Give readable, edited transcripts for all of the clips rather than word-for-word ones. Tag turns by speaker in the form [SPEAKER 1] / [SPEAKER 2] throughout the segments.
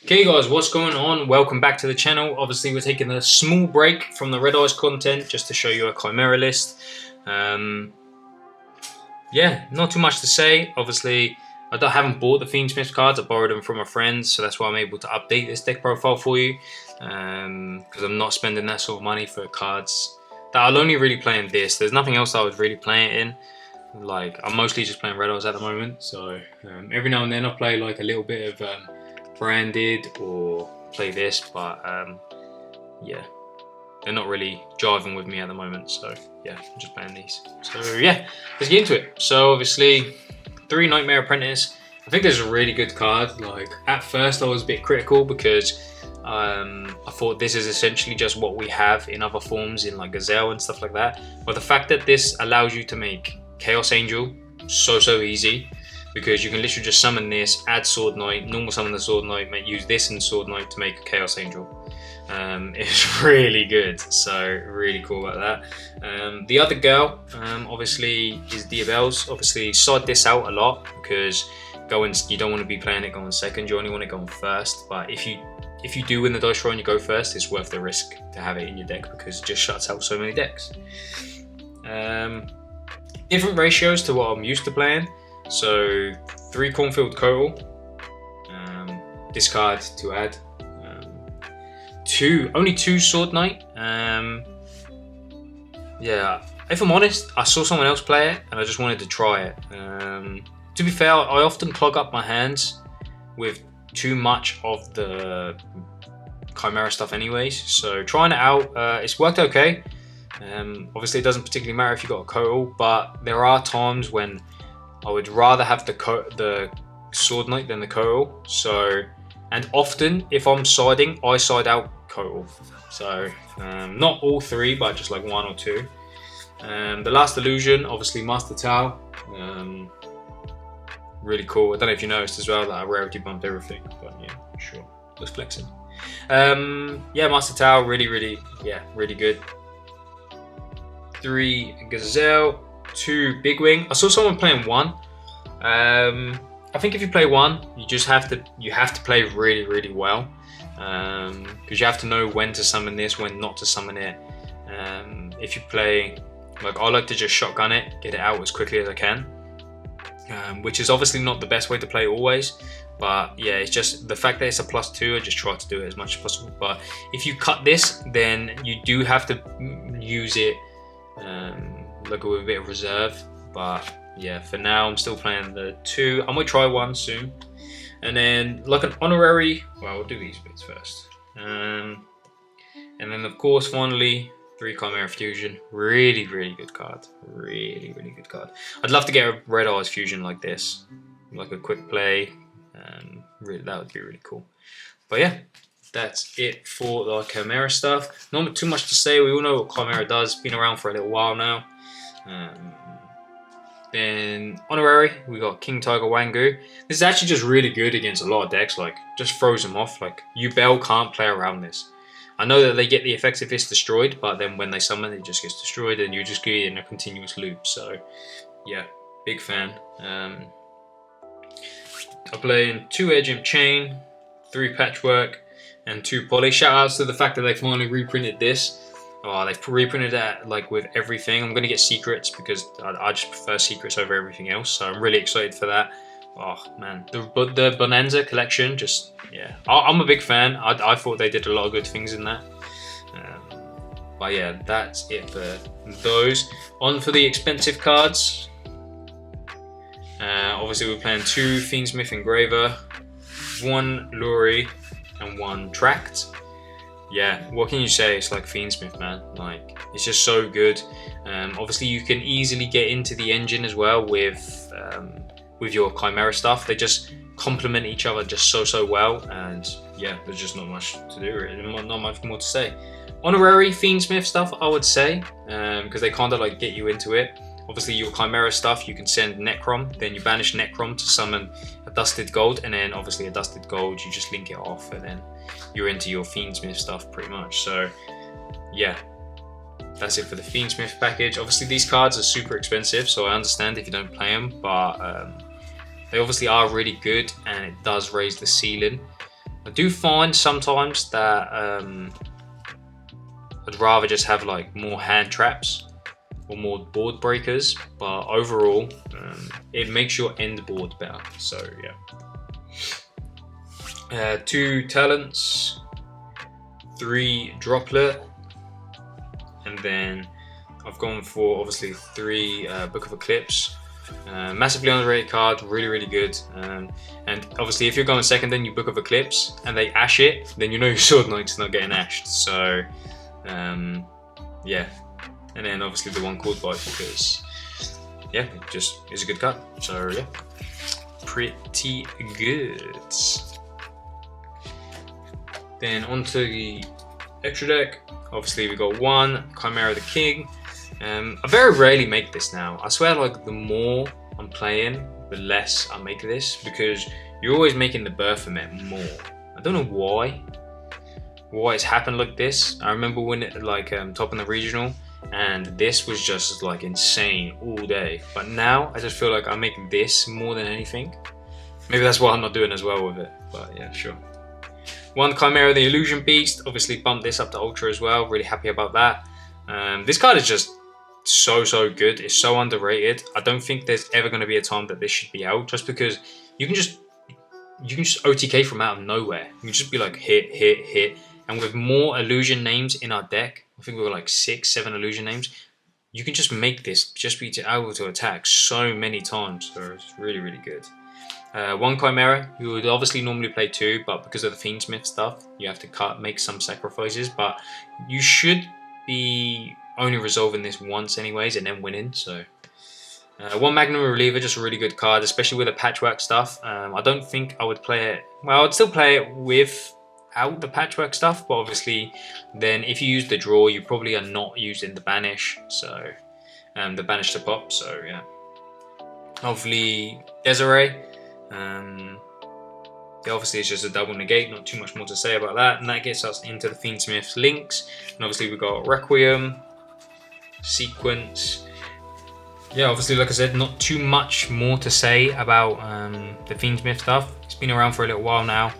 [SPEAKER 1] Okay guys, what's going on? Welcome back to the channel. Obviously we're taking a small break from the Red Eyes content just to show you a Chimera list. Yeah, not too much to say. Obviously I haven't bought the Fiendsmith cards, I borrowed them from a friend, so that's why I'm able to update this deck profile for you. Because I'm not spending that sort of money for cards that I'll only really play in this. There's nothing else I would really play it in. Like, I'm mostly just playing Red Eyes at the moment, so every now and then I'll play like a little bit of branded or play this, but yeah, they're not really jiving with me at the moment, so yeah, I'm just playing these. So yeah, let's get into it. So obviously 3 Nightmare Apprentice. I think this is a really good card. Like, at first I was a bit critical because I thought this is essentially just what we have in other forms in like Gazelle and stuff like that, but the fact that this allows you to make Chaos Angel so easy, because you can literally just summon this, add Sword Knight, normal summon the Sword Knight, use this and Sword Knight to make a Chaos Angel. It's really good, so really cool about that. The other girl, obviously, is Diabelle's. Obviously, side this out a lot because you don't want to be playing it going second. You only want to go on first. But if you do win the dice roll and you go first, it's worth the risk to have it in your deck because it just shuts out so many decks. Different ratios to what I'm used to playing. So 3 Cornfield Coral, discard to add, only 2 Sword Knight. Yeah, if I'm honest, I saw someone else play it and I just wanted to try it. To be fair, I often clog up my hands with too much of the Chimera stuff anyways, so trying it out, it's worked okay. Obviously it doesn't particularly matter if you got a Coral, but there are times when I would rather have the Sword Knight than the Coral. So, and often if I'm siding, I side out Coral. So not all 3, but just like 1 or 2. The Last Illusion, obviously Master Tao, really cool. I don't know if you noticed as well that I rarity bumped everything, but yeah, sure, just flexing. Yeah, Master Tao, really good. 3 Gazelle, 2 Big Wing. I saw someone playing 1. I think if you play 1, you have to play really well, because you have to know when to summon this, when not to summon it. If you play, like, I like to just shotgun it, get it out as quickly as I can, which is obviously not the best way to play always, but yeah, it's just the fact that it's a +2, I just try to do it as much as possible. But if you cut this, then you do have to use it like with a bit of reserve. But yeah, for now I'm still playing the 2. I might try 1 soon, and then like an honorary, well, we'll do these bits first, and then of course finally 3 Chimera Fusion. Really good card, really good card. I'd love to get a Red Eyes Fusion like this, like a quick play. Really, that would be really cool. But yeah, that's it for the Chimera stuff. Not too much to say. We all know what Chimera does. Been around for a little while now. Then honorary, we got King Tiger Wangu. This is actually just really good against a lot of decks. Like, just throws them off. Like, Yubel can't play around this. I know that they get the effects if it's destroyed, but then when they summon, it just gets destroyed, and you just get in a continuous loop. So yeah, big fan. I'm playing 2 Edge and Chain, 3 Patchwork, and 2 Poly. Shout outs to the fact that they finally reprinted this. Oh, they've reprinted that like with everything. I'm gonna get secrets because I just prefer secrets over everything else. So I'm really excited for that. Oh man, the Bonanza collection, just yeah, I'm a big fan. I thought they did a lot of good things in that. But yeah, that's it for those. On for the expensive cards. Obviously we're playing 2 Fiendsmith Engraver, 1 Luri, and 1 Tract. Yeah, what can you say? It's like Fiendsmith, man. Like, it's just so good. Obviously you can easily get into the engine as well with your Chimera stuff. They just complement each other just so well, and yeah, there's just not much to do really, not much more to say. Honorary Fiendsmith stuff, I would say, because they kind of like get you into it. Obviously your Chimera stuff, you can send Necrom, then you banish Necrom to summon a Dusted Gold, and then obviously a Dusted Gold, you just link it off, and then you're into your Fiendsmith stuff pretty much. So yeah, that's it for the Fiendsmith package. Obviously these cards are super expensive, so I understand if you don't play them, but they obviously are really good, and it does raise the ceiling. I do find sometimes that I'd rather just have like more hand traps or more board breakers, but overall it makes your end board better. So yeah, 2 talents, 3 droplet, and then I've gone for obviously 3 Book of Eclipse. Massively underrated card, really good. And obviously, if you're going second, then you Book of Eclipse, and they ash it, then you know your Sword Knight's not getting ashed. So, yeah. And then obviously the 1 Chord Bite, because yeah, it just is a good card. So yeah, pretty good. Then onto the extra deck. Obviously, we got 1 Chimera the King. I very rarely make this now. I swear, like, the more I'm playing, the less I make this, because you're always making the Baphomet more. I don't know why it's happened like this. I remember when it like top in the regional, and this was just like insane all day. But now I just feel like I make this more than anything. Maybe that's why I'm not doing as well with it. But yeah, sure. 1 Chimera the Illusion Beast. Obviously bumped this up to Ultra as well. Really happy about that. This card is just so good. It's so underrated. I don't think there's ever going to be a time that this should be out, just because you can just OTK from out of nowhere. You can just be like hit, and with more illusion names in our deck, I think we were like 6, 7 illusion names. You can just make this just be able to attack so many times. So it's really good. 1 Chimera. You would obviously normally play 2, but because of the Fiendsmith stuff, you have to make some sacrifices. But you should be only resolving this once anyways, and then winning. So 1 Magnum Reliever, just a really good card, especially with the patchwork stuff. I don't think I would play it. Well, I'd still play it without the patchwork stuff, but obviously then if you use the draw, you probably are not using the banish. So the banish to pop. So yeah, hopefully Desiree. Yeah, obviously it's just a double negate, not too much more to say about that, and that gets us into the Fiendsmith's links. And obviously we've got Requiem, Sequence. Yeah, obviously, like I said, not too much more to say about the Fiendsmith stuff. It's been around for a little while now.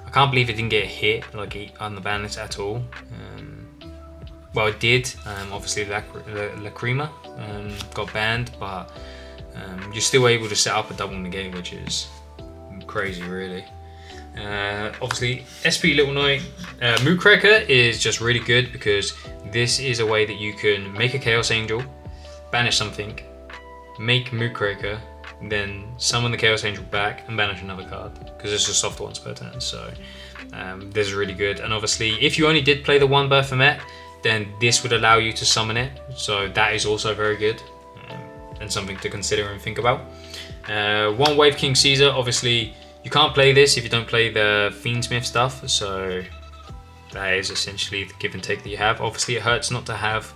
[SPEAKER 1] I can't believe it didn't get hit like on the ban list at all. Well, it did. Obviously, Lacrima got banned, but you're still able to set up a double negate, which is crazy, really. Obviously, SP Little Knight. Moodcracker is just really good because this is a way that you can make a Chaos Angel, banish something, make Moodcracker, then summon the Chaos Angel back and banish another card, because it's just soft once per turn. So this is really good. And obviously, if you only did play the 1 Baphomet, then this would allow you to summon it. So that is also very good and something to consider and think about. 1 Wave King Caesar. Obviously, you can't play this if you don't play the Fiendsmith stuff. So that is essentially the give and take that you have. Obviously, it hurts not to have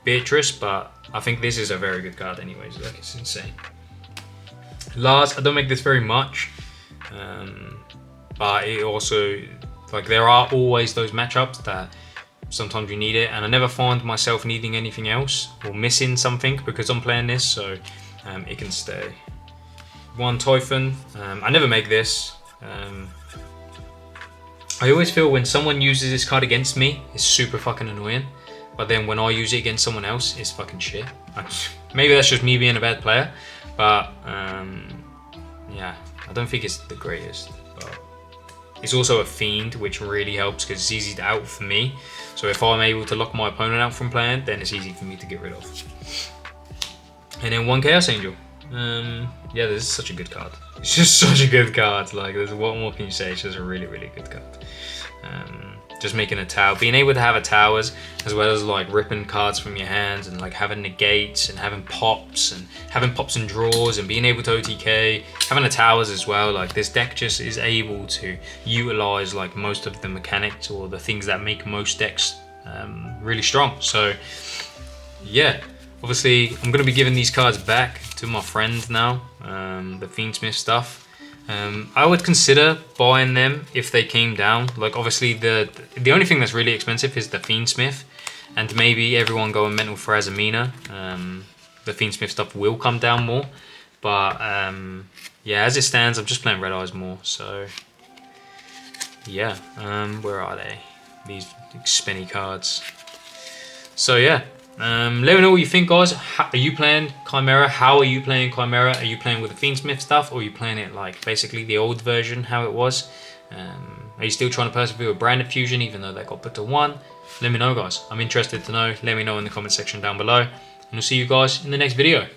[SPEAKER 1] Beatrice, but I think this is a very good card anyways. Like, it's insane. Lars, I don't make this very much, but it also, like, there are always those matchups that sometimes you need it, and I never find myself needing anything else or missing something because I'm playing this, so it can stay. 1 Typhon. I never make this. I always feel when someone uses this card against me, it's super fucking annoying. But then when I use it against someone else, it's fucking shit. Maybe that's just me being a bad player, but yeah, I don't think it's the greatest. But it's also a fiend, which really helps because it's easy to out for me. So if I'm able to lock my opponent out from playing, then it's easy for me to get rid of. And then 1 Chaos Angel. Yeah, this is such a good card. It's just such a good card. Like, what more can you say? It's just a really good card. Just making a tower, being able to have a towers, as well as like ripping cards from your hands and like having negates and having pops and draws and being able to OTK, having a towers as well. Like, this deck just is able to utilize like most of the mechanics or the things that make most decks really strong. So yeah, obviously I'm going to be giving these cards back to my friend now, the Fiendsmith stuff. I would consider buying them if they came down. Like, obviously the only thing that's really expensive is the Fiendsmith, and maybe everyone going mental for Azamina. The Fiendsmith stuff will come down more, but yeah, as it stands, I'm just playing Red Eyes more. So yeah, where are they? These spinny cards. So yeah, let me know what you think, guys. Are you playing Chimera? How are you playing Chimera? Are you playing with the Fiendsmith stuff, or are you playing it like basically the old version, how it was? Are you still trying to persevere with branded fusion, even though they got put to 1? Let me know, guys. I'm interested to know. Let me know in the comment section down below, and I'll see you guys in the next video.